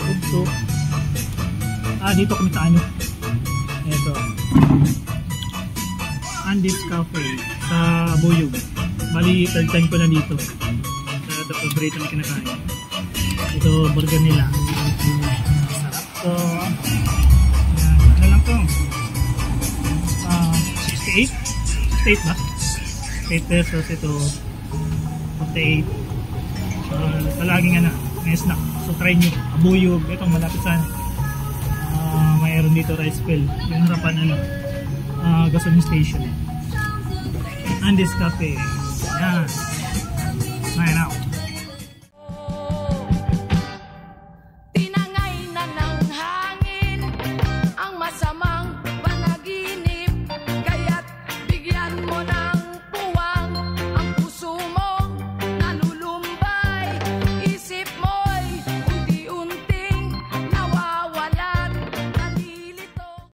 Ugto. Dito kami sa ano. Ito. Andy's Cafe sa Buyog. Bali, third time ko na dito. Ito, paborito na kinakain. Ito, burger nila. Sarap to. Ano lang to? 68? 68 ba? 8 pesos ito. 48. Palaging ano, may snack. So try nyo. Buyog. Ito, malapit sa mayroon dito rice fill. Yung harapan ano, gasoline station. Andy's Cafe. Yan. Sign out.